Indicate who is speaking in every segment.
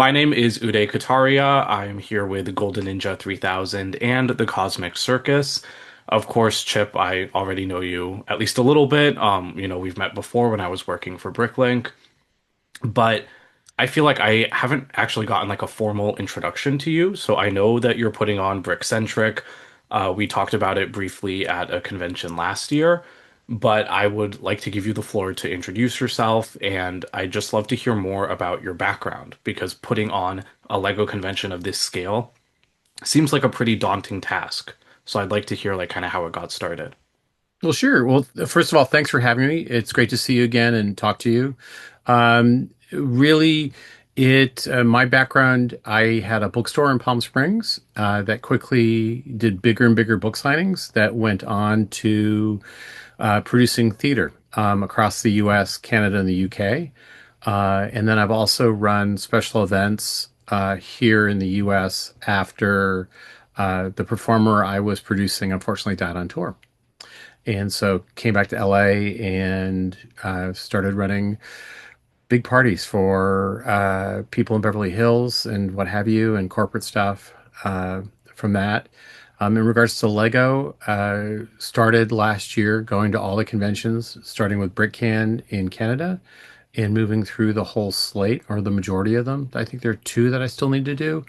Speaker 1: My name is Uday Kataria. I'm here with Golden Ninja 3000 and the Cosmic Circus. Of course, Chip, I already know you at least a little bit. We've met before when I was working for BrickLink, but I feel like I haven't actually gotten like a formal introduction to you. So I know that you're putting on BrickCentric. We talked about it briefly at a convention last year, but I would like to give you the floor to introduce yourself, and I'd just love to hear more about your background because putting on a Lego convention of this scale seems like a pretty daunting task. So I'd like to hear like kind of how it got started.
Speaker 2: Well, sure. Well, first of all, thanks for having me. It's great to see you again and talk to you. Really, my background, I had a bookstore in Palm Springs that quickly did bigger and bigger book signings that went on to producing theater across the US, Canada, and the UK. And then I've also run special events here in the US after the performer I was producing unfortunately died on tour. And so came back to LA and started running big parties for people in Beverly Hills and what have you, and corporate stuff from that. In regards to Lego, started last year going to all the conventions, starting with BrickCan in Canada and moving through the whole slate or the majority of them. I think there are two that I still need to do,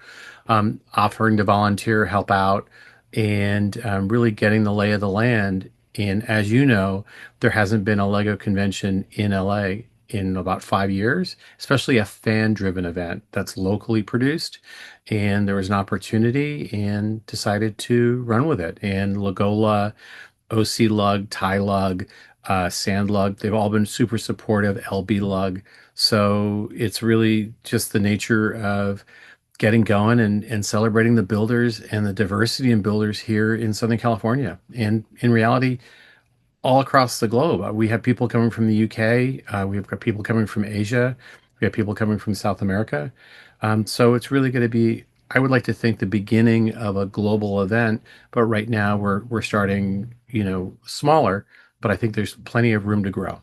Speaker 2: offering to volunteer, help out, and really getting the lay of the land. And as you know, there hasn't been a Lego convention in LA in about 5 years, especially a fan-driven event that's locally produced. And there was an opportunity and decided to run with it. And Lagola, OC Lug, Thai Lug, Sand Lug, they've all been super supportive, LB Lug. So it's really just the nature of getting going and celebrating the builders and the diversity in builders here in Southern California. And in reality, all across the globe. We have people coming from the UK. We've got people coming from Asia. We have people coming from South America. So it's really going to be, I would like to think, the beginning of a global event. But right now we're starting, smaller. But I think there's plenty of room to grow.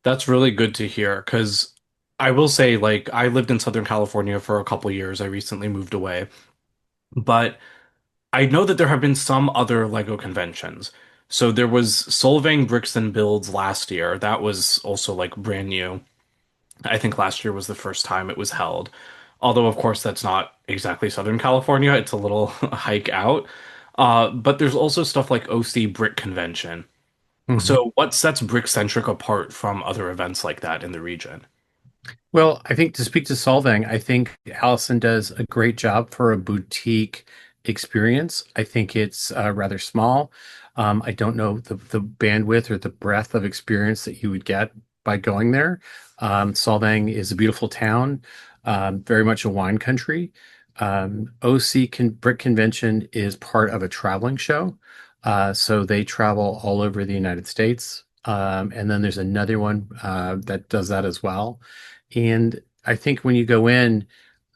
Speaker 1: That's really good to hear because I will say, like, I lived in Southern California for a couple years. I recently moved away, but I know that there have been some other Lego conventions. So there was Solvang Bricks and Builds last year. That was also like brand new. I think last year was the first time it was held. Although, of course, that's not exactly Southern California. It's a little hike out. But there's also stuff like OC Brick Convention.
Speaker 2: Mhm.
Speaker 1: So what sets Brick-Centric apart from other events like that in the region?
Speaker 2: Well, I think to speak to Solvang, I think Allison does a great job for a boutique experience. I think it's rather small. I don't know the bandwidth or the breadth of experience that you would get by going there. Solvang is a beautiful town, very much a wine country. Brick Convention is part of a traveling show. So they travel all over the United States. And then there's another one that does that as well. And I think when you go in,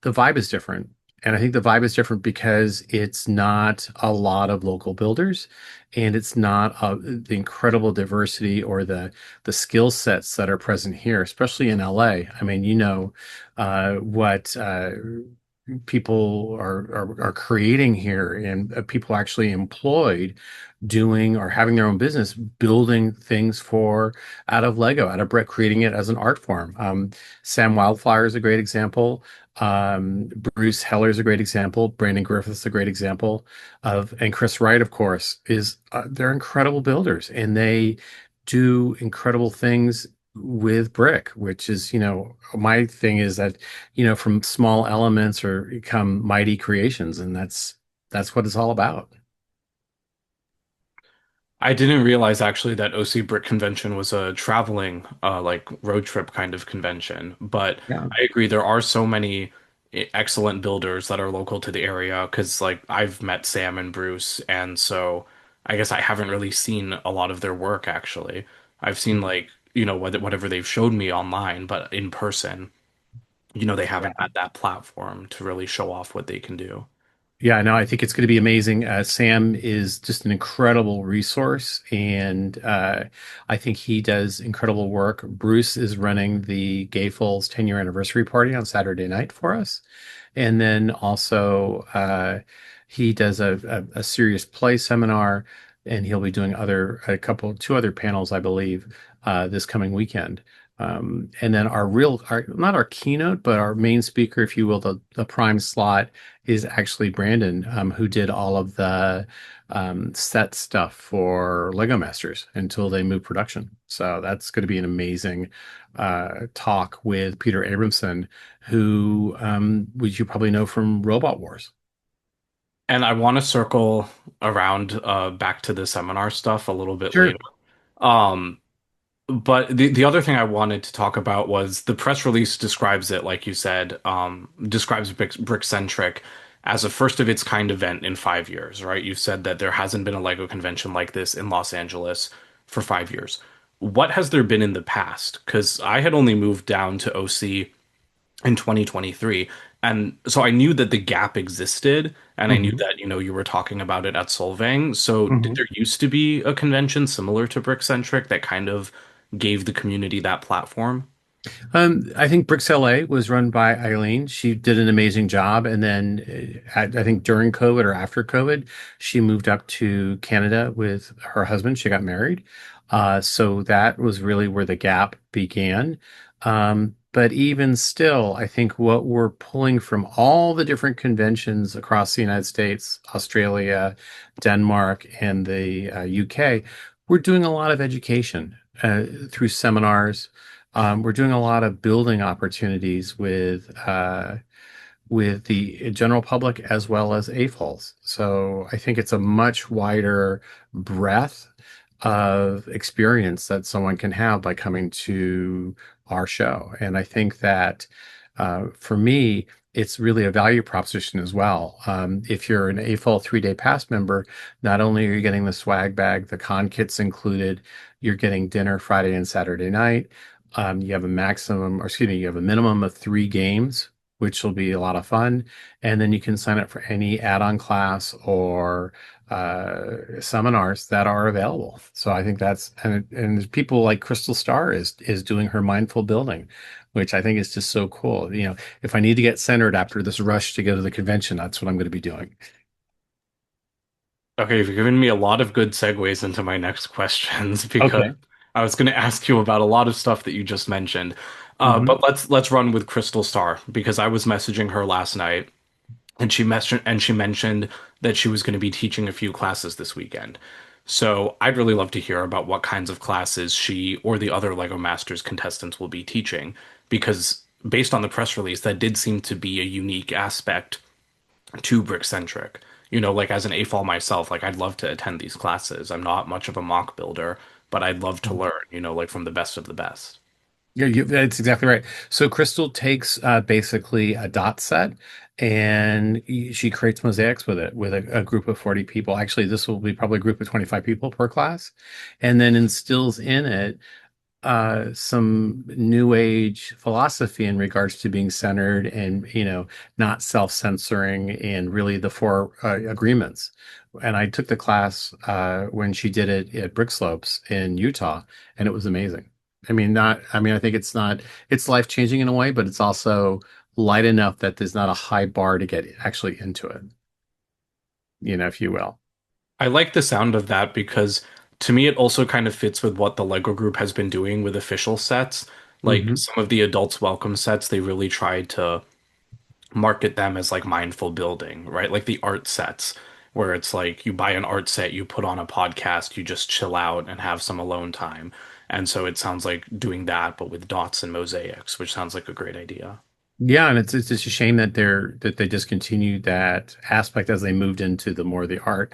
Speaker 2: the vibe is different. And I think the vibe is different because it's not a lot of local builders and it's not the incredible diversity or the skill sets that are present here, especially in LA. I mean, what people are creating here and people actually employed doing or having their own business building things for out of Lego, out of brick, creating it as an art form. Sam Wildflower is a great example. Bruce Heller is a great example. Brandon Griffith's a great example and Chris Wright, of course, is they're incredible builders and they do incredible things with brick, which is, my thing is that, from small elements or become mighty creations, and that's what it's all about.
Speaker 1: I didn't realize actually that OC Brick Convention was a traveling, like road trip kind of convention. But
Speaker 2: Yeah.
Speaker 1: I agree, there are so many excellent builders that are local to the area because, like, I've met Sam and Bruce, and so I guess I haven't really seen a lot of their work actually. I've seen like, whatever they've showed me online, but in person, they haven't
Speaker 2: Yeah.
Speaker 1: had that platform to really show off what they can do.
Speaker 2: Yeah, no, I think it's going to be amazing. Sam is just an incredible resource, and I think he does incredible work. Bruce is running the Gay Fool's 10-year anniversary party on Saturday night for us. And then also, he does a serious play seminar, and he'll be doing two other panels, I believe, this coming weekend. And then not our keynote, but our main speaker, if you will, the prime slot is actually Brandon, who did all of the set stuff for Lego Masters until they move production. So that's going to be an amazing talk with Peter Abramson, who which you probably know from Robot Wars.
Speaker 1: And I want to circle around back to the seminar stuff a little bit later.
Speaker 2: Sure.
Speaker 1: Um, But the other thing I wanted to talk about was the press release describes it, like you said, describes BrickCentric as a first of its kind event in 5 years, right? You said that there hasn't been a Lego convention like this in Los Angeles for 5 years. What has there been in the past? Because I had only moved down to OC in 2023. And so I knew that the gap existed, and I knew
Speaker 2: hmm
Speaker 1: that, you were talking about it at Solvang. So did
Speaker 2: hmm
Speaker 1: there used to be a convention similar to BrickCentric that kind of gave the community that platform?
Speaker 2: I think Bricks LA was run by Eileen. She did an amazing job. And then I think during COVID or after COVID, she moved up to Canada with her husband. She got married. So that was really where the gap began. But even still, I think what we're pulling from all the different conventions across the United States, Australia, Denmark, and the UK, we're doing a lot of education through seminars. We're doing a lot of building opportunities with the general public as well as AFOLs. So I think it's a much wider breadth of experience that someone can have by coming to our show. And I think that for me, it's really a value proposition as well. If you're an AFOL 3-day pass member, not only are you getting the swag bag, the con kits included, you're getting dinner Friday and Saturday night. You have a maximum, or excuse me, you have a minimum of 3 games, which will be a lot of fun. And then you can sign up for any add-on class or seminars that are available. So I think and there's people like Crystal Starr is doing her mindful building, which I think is just so cool. If I need to get centered after this rush to go to the convention, that's what I'm going to be doing.
Speaker 1: Okay, you've given me a lot of good segues into my next questions because
Speaker 2: Okay.
Speaker 1: I was going to ask you about a lot of stuff that you just mentioned.
Speaker 2: hmm
Speaker 1: But let's run with Crystal Star because I was messaging her last night. And she mentioned that she was going to be teaching a few classes this weekend. So I'd really love to hear about what kinds of classes she or the other Lego Masters contestants will be teaching, because based on the press release, that did seem to be a unique aspect to BrickCentric. Like as an AFOL myself, like I'd love to attend these classes. I'm not much of a mock builder, but I'd love to learn, like from the best of the best.
Speaker 2: Yeah, that's exactly right. So Crystal takes basically a dot set and she creates mosaics with it with a group of 40 people. Actually, this will be probably a group of 25 people per class, and then instills in it some new age philosophy in regards to being centered and, not self-censoring and really the four agreements. And I took the class when she did it at Brick Slopes in Utah, and it was amazing. I think it's life-changing in a way, but it's also light enough that there's not a high bar to get actually into it, if you will.
Speaker 1: I like the sound of that because to me it also kind of fits with what the Lego group has been doing with official sets. Like
Speaker 2: hmm
Speaker 1: some of the adults welcome sets, they really tried to market them as like mindful building, right? Like the art sets where it's like you buy an art set, you put on a podcast, you just chill out and have some alone time. And so it sounds like doing that, but with dots and mosaics, which sounds like a great idea.
Speaker 2: Yeah, and it's just a shame that they discontinued that aspect as they moved into the more the art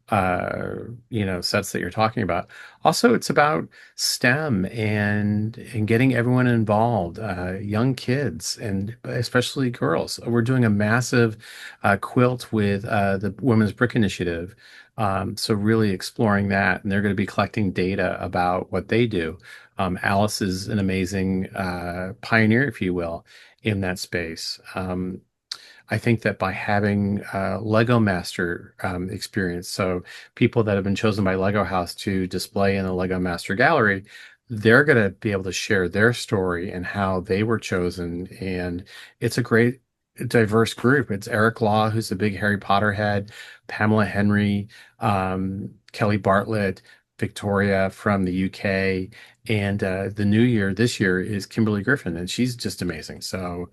Speaker 2: sets that you're talking about. Also, it's about STEM and getting everyone involved, young kids and especially girls. We're doing a massive quilt with the Women's Brick Initiative. So really exploring that, and they're going to be collecting data about what they do. Alice is an amazing pioneer, if you will, in that space. I think that by having Lego Master experience, so people that have been chosen by Lego House to display in the Lego Master Gallery, they're going to be able to share their story and how they were chosen. And it's a great, diverse group. It's Eric Law, who's a big Harry Potter head, Pamela Henry, Kelly Bartlett, Victoria from the UK. And the new year this year is Kimberly Griffin, and she's just amazing. So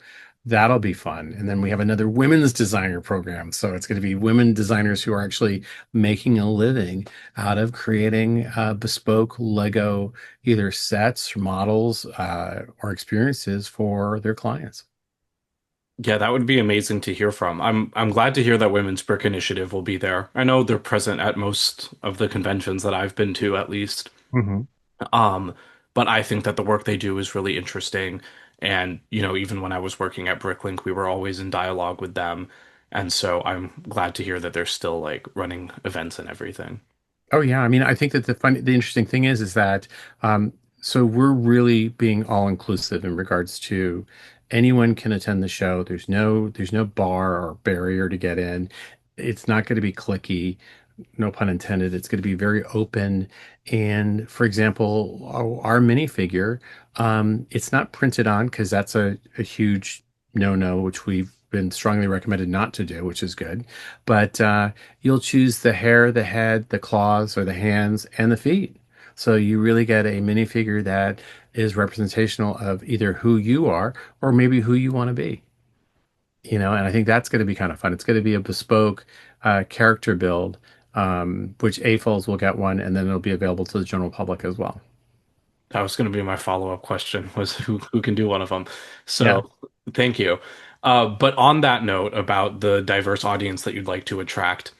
Speaker 2: that'll be fun. And then we have another women's designer program. So it's going to be women designers who are actually making a living out of creating bespoke Lego either sets, models, or experiences for their clients.
Speaker 1: Yeah, that would be amazing to hear from. I'm glad to hear that Women's Brick Initiative will be there. I know they're present at most of the conventions that I've been to, at least.
Speaker 2: Hmm.
Speaker 1: Um, but I think that the work they do is really interesting. And, even when I was working at Bricklink, we were always in dialogue with them. And so I'm glad to hear that they're still like running events and everything.
Speaker 2: Oh yeah, I mean, I think that the interesting thing is that um, so we're really being all inclusive in regards to anyone can attend the show. There's no bar or barrier to get in. It's not going to be clicky, no pun intended. It's going to be very open. And for example, our minifigure, it's not printed on because that's a huge no-no, which we've been strongly recommended not to do, which is good. But you'll choose the hair, the head, the claws, or the hands, and the feet. So you really get a minifigure that is representational of either who you are or maybe who you want to be. And I think that's going to be kind of fun. It's going to be a bespoke character build, which AFOLs will get one, and then it'll be available to the general public as well.
Speaker 1: That was going to be my follow-up question was who can do one of them.
Speaker 2: Yeah.
Speaker 1: So thank you. But on that note about the diverse audience that you'd like to attract,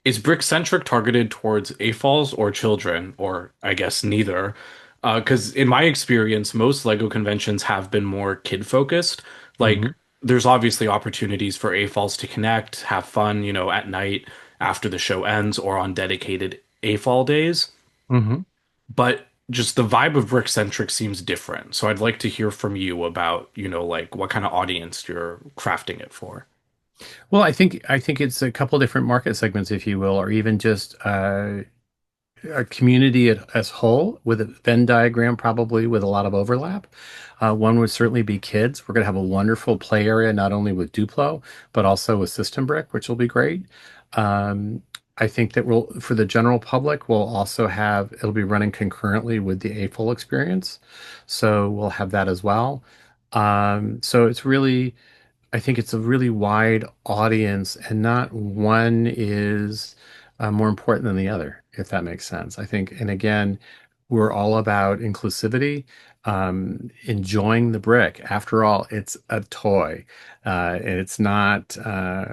Speaker 1: is BrickCentric targeted towards AFOLs or children, or I guess neither? Because in my experience, most Lego conventions have been more kid-focused. Like,
Speaker 2: Hmm.
Speaker 1: there's obviously opportunities for AFOLs to connect, have fun, at night after the show ends or on dedicated AFOL days.
Speaker 2: Hmm.
Speaker 1: But just the vibe of BrickCentric seems different. So I'd like to hear from you about, like what kind of audience you're crafting it for.
Speaker 2: Well, I think it's a couple different market segments, if you will, or even just a community as whole with a Venn diagram, probably with a lot of overlap. One would certainly be kids. We're going to have a wonderful play area, not only with Duplo, but also with System Brick, which will be great. Um, I think that for the general public, we'll also it'll be running concurrently with the A-Full experience. So we'll have that as well. So I think it's a really wide audience, and not one is more important than the other, if that makes sense. I think, and again, we're all about inclusivity, enjoying the brick. After all, it's a toy. And it's not,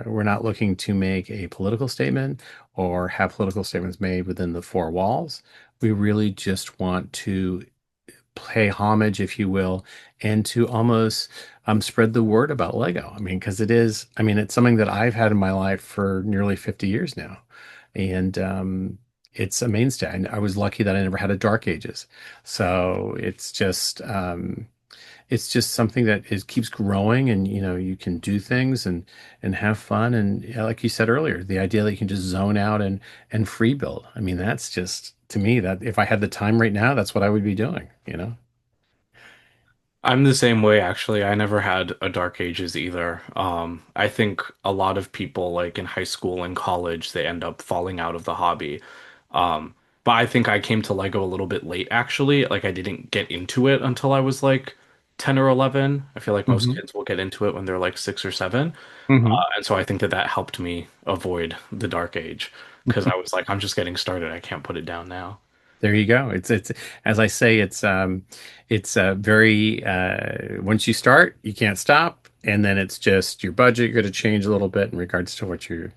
Speaker 2: we're not looking to make a political statement or have political statements made within the four walls. We really just want to pay homage, if you will, and to almost spread the word about Lego. I mean, because it's something that I've had in my life for nearly 50 years now. And it's a mainstay. And I was lucky that I never had a Dark Ages. So it's just something that keeps growing, and you can do things and have fun. And yeah, like you said earlier, the idea that you can just zone out and free build. I mean, that's just, to me, that if I had the time right now, that's what I would be doing.
Speaker 1: I'm the same way, actually. I never had a Dark Ages either. I think a lot of people, like in high school and college, they end up falling out of the hobby. Um, but I think I came to Lego a little bit late, actually. Like, I didn't get into it until I was like 10 or 11. I feel like most
Speaker 2: Hmm.
Speaker 1: kids will get into it when they're like 6 or 7.
Speaker 2: Hmm.
Speaker 1: And so I think that that helped me avoid the Dark Age because I was like, I'm just getting started. I can't put it down now.
Speaker 2: There you go. It's as I say, it's very once you start, you can't stop, and then it's just your budget going to change a little bit in regards to what your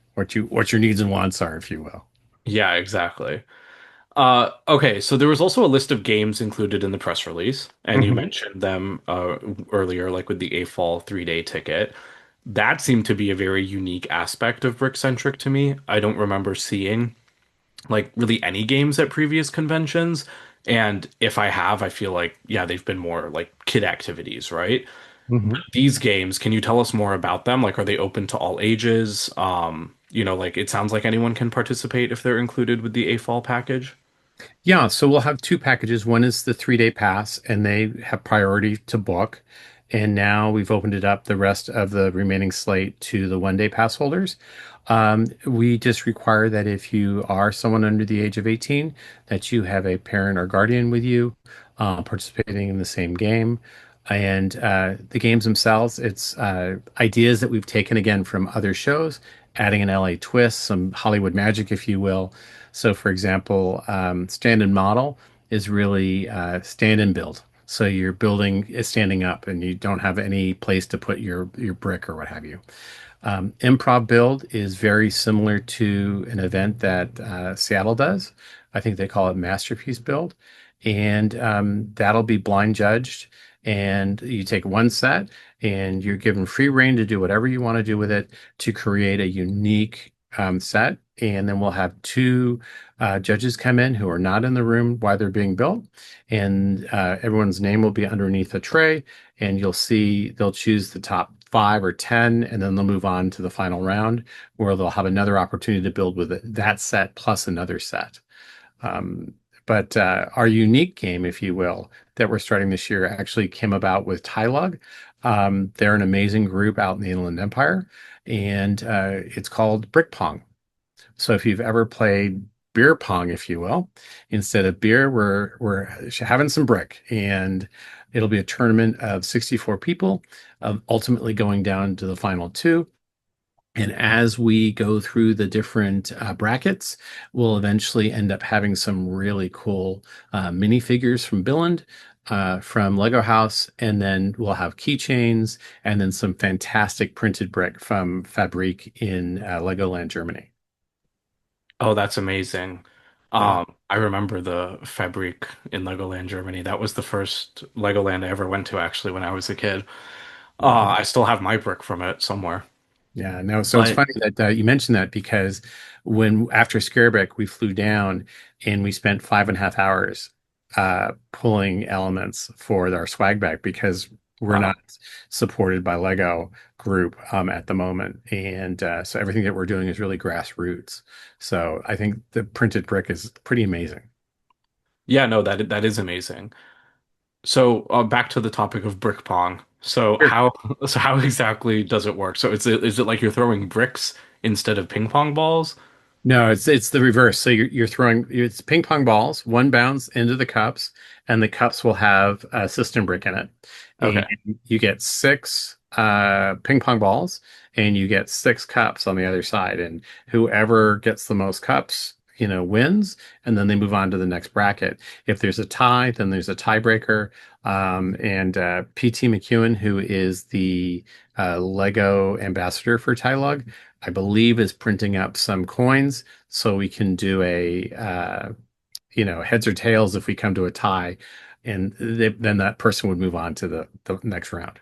Speaker 2: needs and wants are, if you will.
Speaker 1: Yeah, exactly. Okay, so there was also a list of games included in the press release, and you
Speaker 2: Hmm.
Speaker 1: mentioned them earlier, like with the A-Fall 3-day ticket. That seemed to be a very unique aspect of BrickCentric to me. I don't remember seeing like really any games at previous conventions, and if I have, I feel like yeah, they've been more like kid activities, right?
Speaker 2: Mhm.
Speaker 1: These games, can you tell us more about them? Like, are they open to all ages? Like it sounds like anyone can participate if they're included with the A fall package.
Speaker 2: Yeah, so we'll have two packages. One is the 3-day pass, and they have priority to book. And now we've opened it up the rest of the remaining slate to the 1-day pass holders. We just require that if you are someone under the age of 18, that you have a parent or guardian with you participating in the same game. And the games themselves, it's ideas that we've taken again from other shows, adding an LA twist, some Hollywood magic, if you will. So, for example, stand and model is really stand and build. So you're building is standing up, and you don't have any place to put your brick or what have you. Improv build is very similar to an event that Seattle does. I think they call it Masterpiece Build, and that'll be blind judged. And you take one set, and you're given free reign to do whatever you want to do with it to create a unique set. And then we'll have two judges come in who are not in the room while they're being built, and everyone's name will be underneath a tray, and you'll see they'll choose the top 5 or 10, and then they'll move on to the final round where they'll have another opportunity to build with that set plus another set. Um, but our unique game, if you will, that we're starting this year actually came about with Tylug. They're an amazing group out in the Inland Empire, and it's called Brick Pong. So if you've ever played beer pong, if you will, instead of beer, we're having some brick, and it'll be a tournament of 64 people, ultimately going down to the final two. And as we go through the different brackets, we'll eventually end up having some really cool minifigures from Billund, from Lego House, and then we'll have keychains, and then some fantastic printed brick from Fabrik in Legoland, Germany.
Speaker 1: Oh, that's amazing.
Speaker 2: Yeah.
Speaker 1: I remember the Fabrik in Legoland, Germany. That was the first Legoland I ever went to actually when I was a kid.
Speaker 2: Yeah.
Speaker 1: I still have my brick from it somewhere.
Speaker 2: Yeah, no. So it's
Speaker 1: But
Speaker 2: funny that you mentioned that because when after Scareback we flew down and we spent 5.5 hours pulling elements for our swag bag because we're
Speaker 1: wow.
Speaker 2: not supported by Lego Group at the moment, and so everything that we're doing is really grassroots. So I think the printed brick is pretty amazing.
Speaker 1: Yeah, no, that is amazing. So back to the topic of brick pong. So
Speaker 2: Sure.
Speaker 1: how exactly does it work? So is it like you're throwing bricks instead of ping pong balls?
Speaker 2: No, it's the reverse. So you're throwing it's ping pong balls, one bounce into the cups, and the cups will have a system brick in it. And
Speaker 1: Okay.
Speaker 2: you get six ping pong balls, and you get six cups on the other side. And whoever gets the most cups, wins, and then they move on to the next bracket. If there's a tie, then there's a tiebreaker. And PT McEwen, who is the Lego ambassador for Tylug, I believe is printing up some coins so we can do a heads or tails if we come to a tie, and then that person would move on to the next round.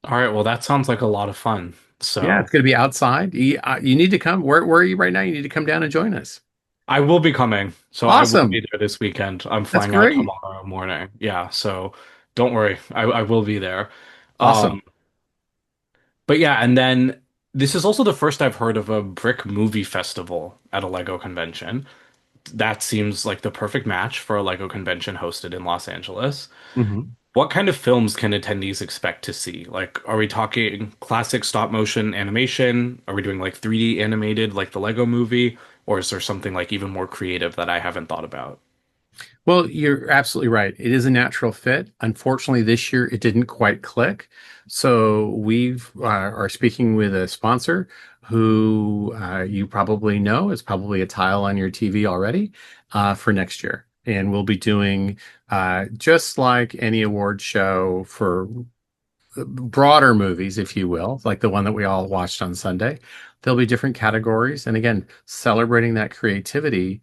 Speaker 1: All right, well that sounds like a lot of fun.
Speaker 2: Yeah,
Speaker 1: So
Speaker 2: it's going to be outside. You need to come. Where are you right now? You need to come down and join us.
Speaker 1: I will be coming. So I will be
Speaker 2: Awesome.
Speaker 1: there this weekend. I'm
Speaker 2: That's
Speaker 1: flying out
Speaker 2: great.
Speaker 1: tomorrow morning. Yeah, so don't worry. I will be there.
Speaker 2: Awesome.
Speaker 1: Um, but yeah, and then this is also the first I've heard of a brick movie festival at a Lego convention. That seems like the perfect match for a Lego convention hosted in Los Angeles.
Speaker 2: Mhm.
Speaker 1: What kind of films can attendees expect to see? Like, are we talking classic stop motion animation? Are we doing like 3D animated like the Lego movie? Or is there something like even more creative that I haven't thought about?
Speaker 2: Well, you're absolutely right. It is a natural fit. Unfortunately, this year it didn't quite click. So we've are speaking with a sponsor who you probably know is probably a tile on your TV already for next year. And we'll be doing just like any award show for broader movies, if you will, like the one that we all watched on Sunday. There'll be different categories. And again, celebrating that creativity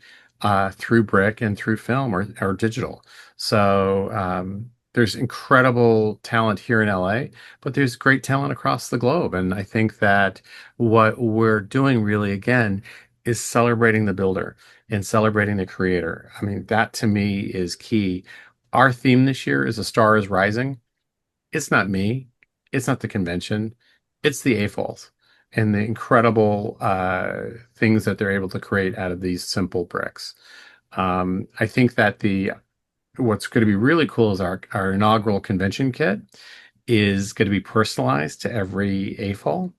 Speaker 2: through brick and through film or digital. So there's incredible talent here in LA, but there's great talent across the globe. And I think that what we're doing really, again, is celebrating the builder and celebrating the creator. I mean, that to me is key. Our theme this year is A Star is Rising. It's not me. it's not the convention, it's the AFOLs and the incredible things that they're able to create out of these simple bricks. I think that the what's going to be really cool is our inaugural convention kit is going to be personalized to every AFOL,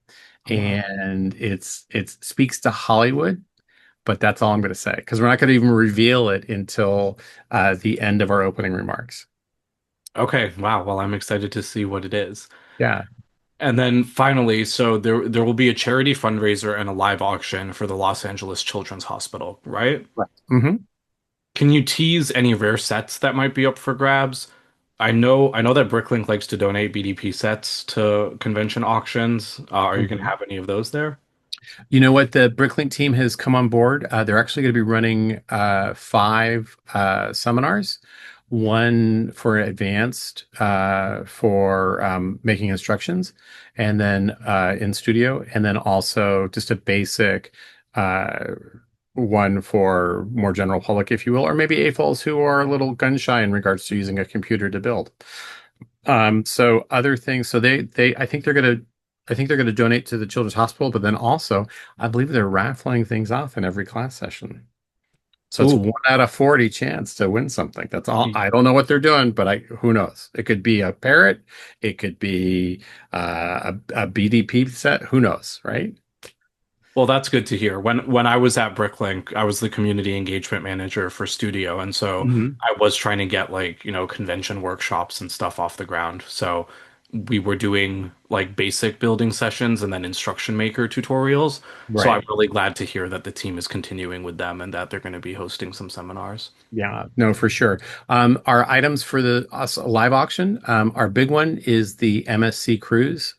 Speaker 1: Oh, wow.
Speaker 2: and it speaks to Hollywood. But that's all I'm going to say because we're not going to even reveal it until the end of our opening remarks.
Speaker 1: Okay, wow. Well, I'm excited to see what it is.
Speaker 2: Yeah.
Speaker 1: And then finally, so there will be a charity fundraiser and a live auction for the Los Angeles Children's Hospital, right?
Speaker 2: Right. Hmm.
Speaker 1: Can you tease any rare sets that might be up for grabs? I know that Bricklink likes to donate BDP sets to convention auctions. Are you going to have any of those there?
Speaker 2: You know what? The Bricklink team has come on board. They're actually going to be running five seminars, one for advanced for making instructions, and then in studio, and then also just a basic uh, one for more general public, if you will, or maybe AFOLs who are a little gun shy in regards to using a computer to build. So other things, so I think they're gonna donate to the Children's Hospital, but then also I believe they're raffling things off in every class session. So it's
Speaker 1: Ooh,
Speaker 2: 1 out of 40 chance to win something. That's all. I don't know what they're doing, but I who knows? It could be a parrot, it could be a BDP set. Who knows, right?
Speaker 1: well, that's good to hear. When I was at Bricklink, I was the community engagement manager for Studio, and so
Speaker 2: Hmm.
Speaker 1: I was trying to get like, convention workshops and stuff off the ground. So we were doing like basic building sessions and then instruction maker tutorials. So I'm
Speaker 2: Right.
Speaker 1: really glad to hear that the team is continuing with them and that they're going to be hosting some seminars.
Speaker 2: Yeah, no, for sure. Our items for the live auction, our big one is the MSC cruise,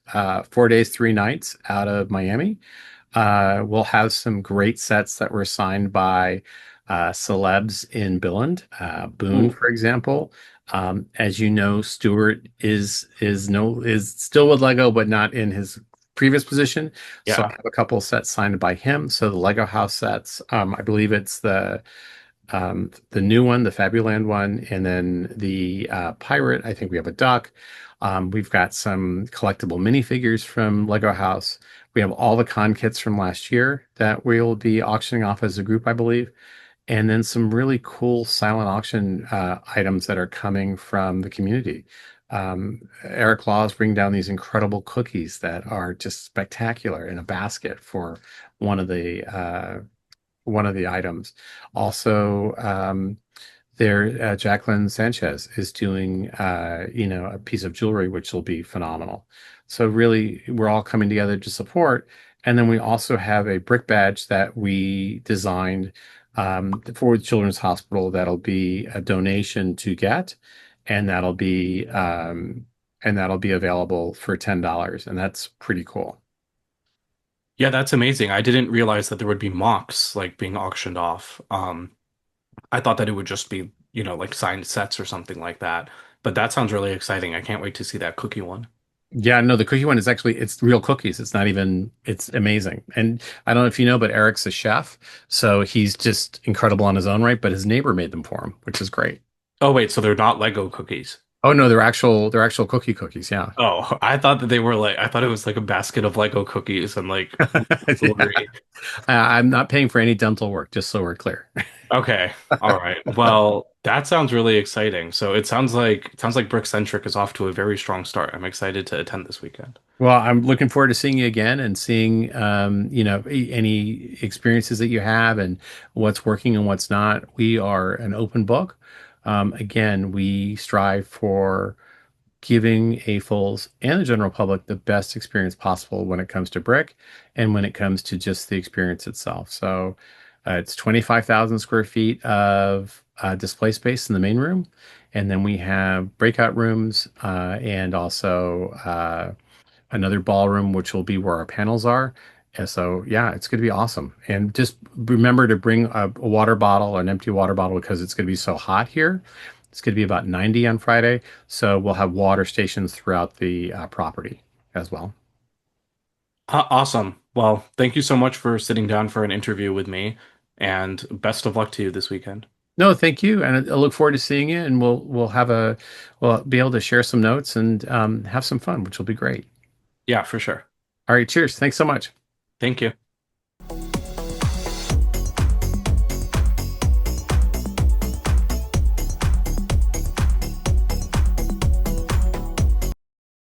Speaker 2: 4 days, 3 nights out of Miami. We'll have some great sets that were signed by celebs in Billund, Boone,
Speaker 1: Ooh,
Speaker 2: for example. As you know, Stewart is still with Lego, but not in his previous position. So I
Speaker 1: yeah.
Speaker 2: have a couple sets signed by him. So the Lego House sets, I believe it's the new one, the Fabuland one, and then the pirate. I think we have a duck. We've got some collectible minifigures from Lego House. We have all the con kits from last year that we'll be auctioning off as a group, I believe, and then some really cool silent auction items that are coming from the community. Eric Law is bringing down these incredible cookies that are just spectacular in a basket for one of the uh, one of the items. Also, Jacqueline Sanchez is doing, a piece of jewelry which will be phenomenal. So really, we're all coming together to support. And then we also have a brick badge that we designed for the Children's Hospital that'll be a donation to get, and that'll be available for $10, and that's pretty cool.
Speaker 1: Yeah, that's amazing. I didn't realize that there would be mocks like being auctioned off. I thought that it would just be, like signed sets or something like that. But that sounds really exciting. I can't wait to see that cookie one.
Speaker 2: Yeah, no, the cookie one is actually it's real cookies. It's not even it's amazing. And I don't know if you know, but Eric's a chef, so he's just incredible on his own right, but his neighbor made them for him, which is great.
Speaker 1: Oh, wait, so they're not Lego cookies.
Speaker 2: Oh no, they're actual cookies, yeah.
Speaker 1: Oh, I thought that they were like, I thought it was like a basket of Lego cookies and like
Speaker 2: Yeah.
Speaker 1: jewelry.
Speaker 2: I'm not paying for any dental work, just so we're clear.
Speaker 1: Okay. All right. Well, that sounds really exciting. So it sounds like BrickCentric is off to a very strong start. I'm excited to attend this weekend.
Speaker 2: Well, I'm looking forward to seeing you again and seeing any experiences that you have and what's working and what's not. We are an open book. Again, we strive for giving AFOLs and the general public the best experience possible when it comes to brick and when it comes to just the experience itself. So it's 25,000 square feet of display space in the main room. And then we have breakout rooms and also another ballroom, which will be where our panels are. And so, yeah, it's going to be awesome. And just remember to bring a water bottle, an empty water bottle, because it's going to be so hot here. It's going to be about 90 on Friday. So we'll have water stations throughout the property as well.
Speaker 1: Awesome. Well, thank you so much for sitting down for an interview with me, and best of luck to you this weekend.
Speaker 2: No, thank you, and I look forward to seeing you. And we'll be able to share some notes and have some fun, which will be great.
Speaker 1: Yeah, for sure.
Speaker 2: All right, cheers. Thanks so much.
Speaker 1: Thank you.